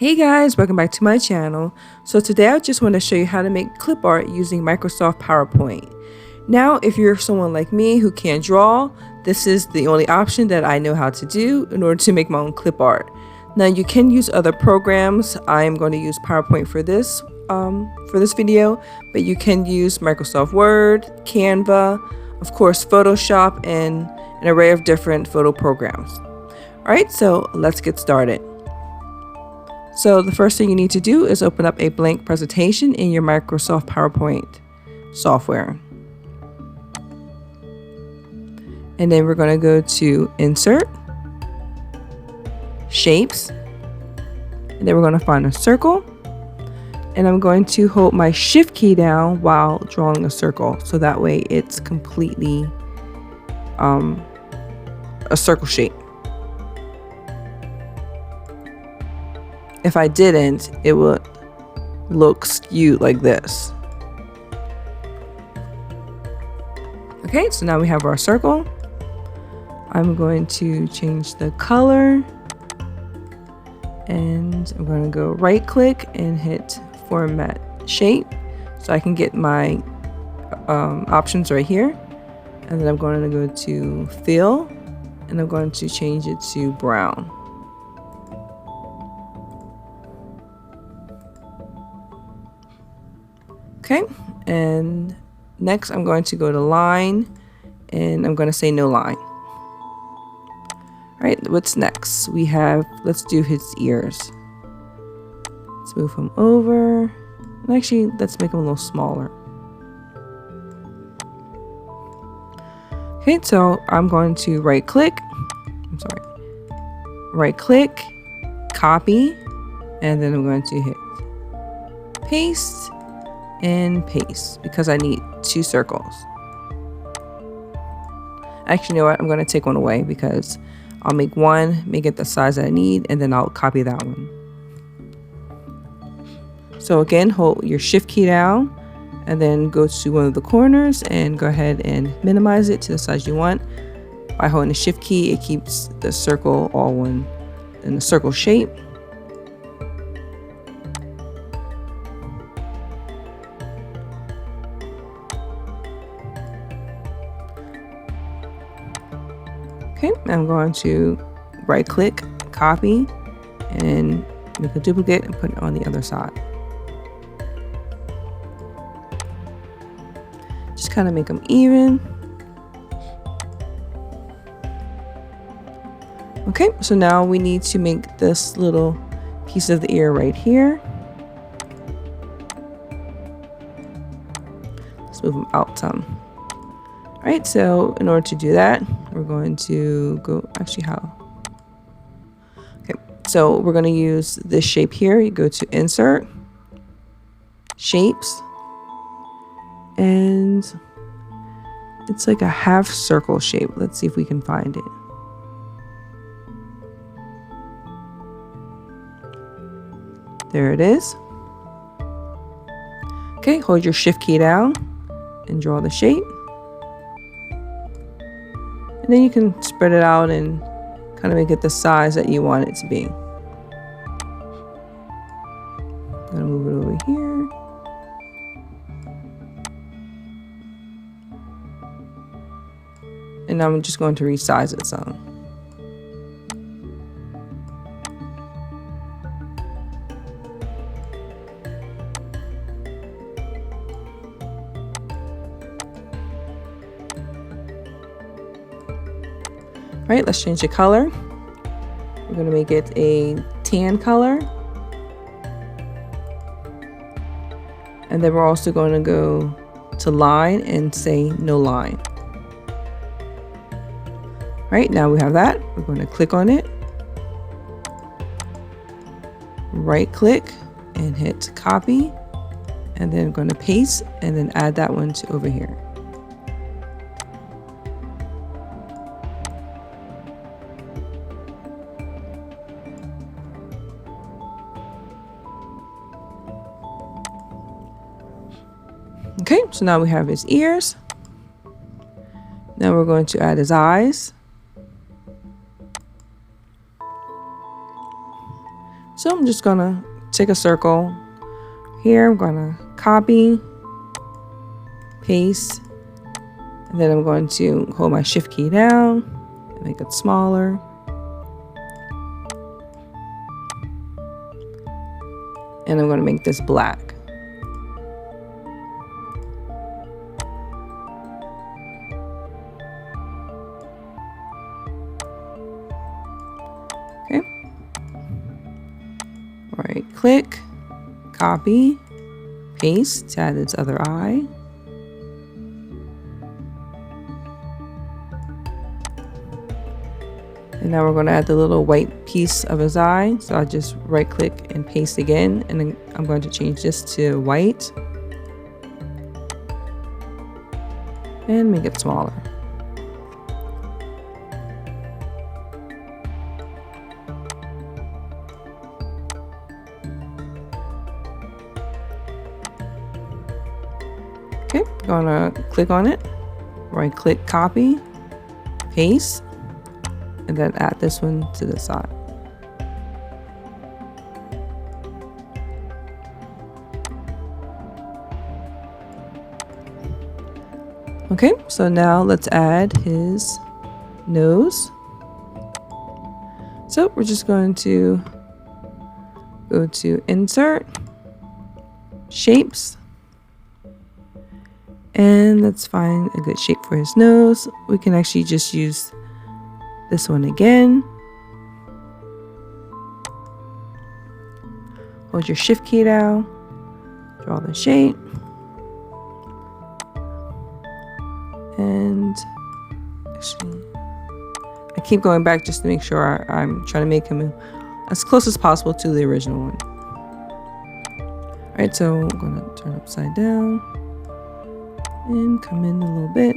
Hey guys, welcome back to my channel. So today I just want to show you how to make clip art using Microsoft PowerPoint. Now, if you're someone like me who can't draw, this is the only option that I know how to do in order to make my own clip art. Now you can use other programs. I am going to use PowerPoint for this video, but you can use Microsoft Word, Canva, of course Photoshop, and an array of different photo programs. Alright, so let's get started. So the first thing you need to do is open up a blank presentation in your Microsoft PowerPoint software. And then we're going to go to Insert, Shapes, and then we're going to find a circle. And I'm going to hold my Shift key down while drawing a circle, so that way it's completely a circle shape. If I didn't, it would look skewed like this. Okay, so now we have our circle. I'm going to change the color, and I'm going to go right click and hit Format Shape so I can get my options right here. And then I'm going to go to Fill, and I'm going to change it to brown. Okay, and next I'm going to go to line, and I'm going to say no line. All right, what's next? We have, let's do his ears. Let's move him over. Actually, let's make him a little smaller. Okay, so I'm going to right click, copy, and then I'm going to hit paste and paste because I need two circles. Actually, you know what? I'm going to take one away because I'll make one, make it the size that I need, and then I'll copy that one. So again, hold your Shift key down and then go to one of the corners and go ahead and minimize it to the size you want. By holding the Shift key, it keeps the circle all one in the circle shape. Okay, I'm going to right click, copy, and make a duplicate and put it on the other side. Just kind of make them even. Okay, so now we need to make this little piece of the ear right here. Let's move them out some. All right, so in order to do that, we're going to go, actually how? Okay, so we're going to use this shape here. You go to Insert, Shapes, and it's like a half circle shape. Let's see if we can find it. There it is. Okay, hold your Shift key down and draw the shape. And then you can spread it out and kind of make it the size that you want it to be. I'm gonna move it over here. And I'm just going to resize it some. All right, let's change the color. We're going to make it a tan color. And then we're also going to go to line and say no line. All right, now we have that. We're going to click on it. Right click and hit copy. And then I'm going to paste and then add that one to over here. Okay, so now we have his ears. Now we're going to add his eyes. So I'm just gonna take a circle here. I'm gonna copy, paste, and then I'm going to hold my shift key down and make it smaller. And I'm going to make this black. Okay. Right click, copy, paste to add its other eye. And now we're going to add the little white piece of his eye. So I'll just right click and paste again. And then I'm going to change this to white. And make it smaller. Okay, I'm going to click on it. Right click, copy, paste. And then add this one to the side. Okay, so now let's add his nose. So we're just going to go to Insert, Shapes, and let's find a good shape for his nose. We can actually just use this one again. Hold your shift key down, draw the shape, and actually I keep going back just to make sure I'm trying to make him as close as possible to the original one. Alright, so I'm going to turn upside down and come in a little bit.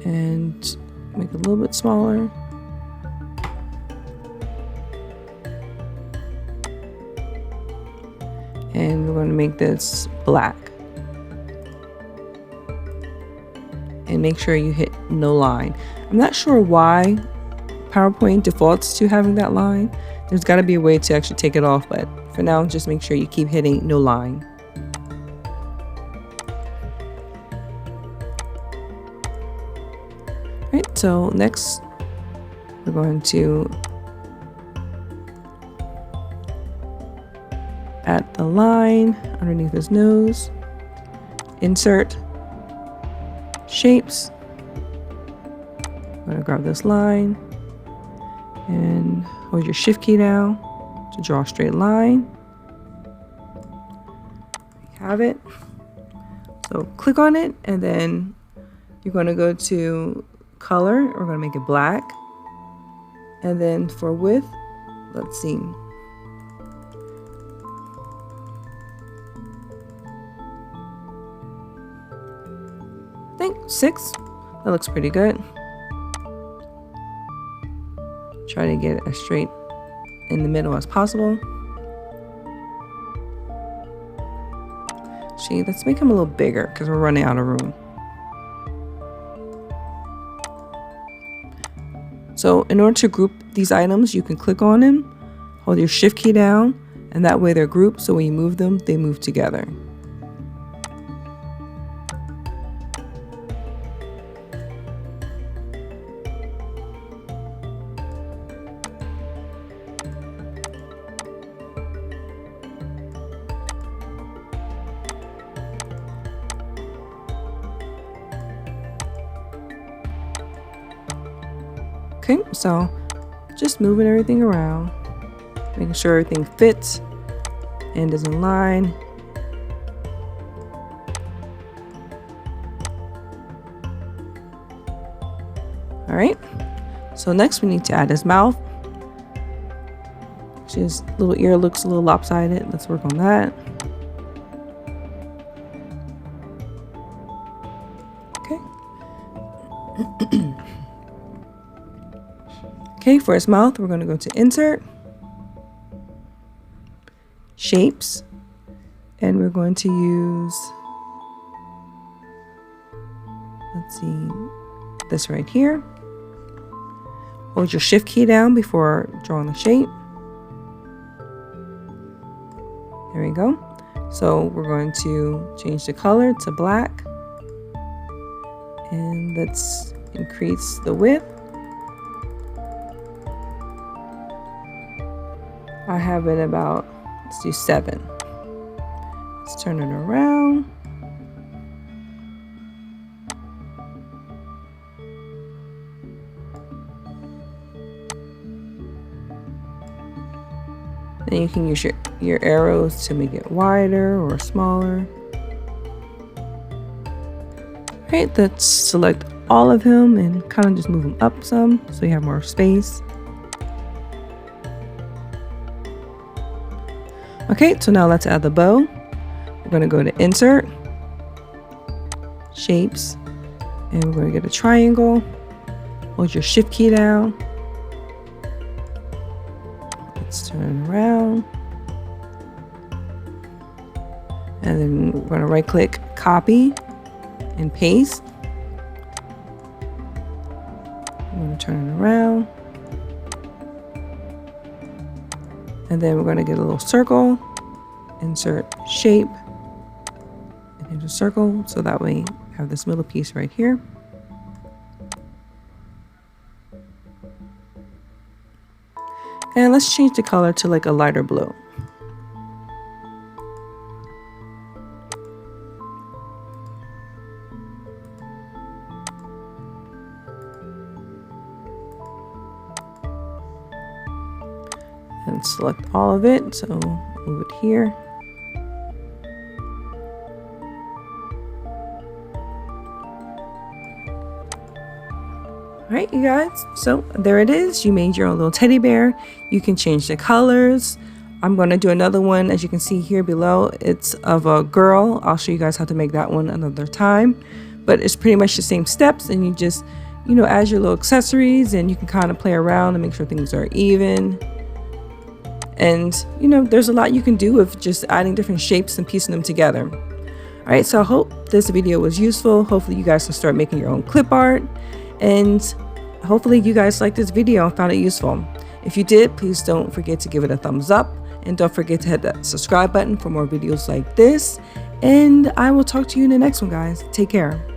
And make it a little bit smaller. And we're going to make this black. And make sure you hit no line. I'm not sure why PowerPoint defaults to having that line. There's got to be a way to actually take it off, but for now, just make sure you keep hitting no line. Right, so next we're going to add the line underneath his nose, insert, shapes. I'm going to grab this line and hold your shift key down to draw a straight line. We have it. So click on it and then you're going to go to color. We're going to make it black. And then for width, let's see. I think 6. That looks pretty good. Try to get it as straight in the middle as possible. See, let's make him a little bigger because we're running out of room. So in order to group these items, you can click on them, hold your shift key down, and that way they're grouped, so when you move them, they move together. Okay, so just moving everything around, making sure everything fits and is in line. All right, so next we need to add his mouth. His little ear looks a little lopsided. Let's work on that. Okay. Okay, for his mouth, we're going to go to Insert, Shapes, and we're going to use, let's see, this right here. Hold your shift key down before drawing the shape. There we go. So we're going to change the color to black. And let's increase the width. I have it about, let's do 7. Let's turn it around. Then you can use your arrows to make it wider or smaller. Alright, let's select all of them and kind of just move them up some so you have more space. Okay, so now let's add the bow. We're going to go to Insert, Shapes, and we're going to get a triangle. Hold your shift key down. Let's turn it around. And then we're going to right click, copy, and paste. I'm going to turn it around. And then we're going to get a little circle, insert shape, and hit a circle. So that way you have this middle piece right here. And let's change the color to like a lighter blue. And select all of it, so move it here. Alright, you guys, so there it is. You made your own little teddy bear. You can change the colors. I'm going to do another one, as you can see here below. It's of a girl. I'll show you guys how to make that one another time. But it's pretty much the same steps, and you just, add your little accessories, and you can kind of play around and make sure things are even. And, there's a lot you can do with just adding different shapes and piecing them together. All right, so I hope this video was useful. Hopefully you guys can start making your own clip art. And hopefully you guys liked this video and found it useful. If you did, please don't forget to give it a thumbs up. And don't forget to hit that subscribe button for more videos like this. And I will talk to you in the next one, guys. Take care.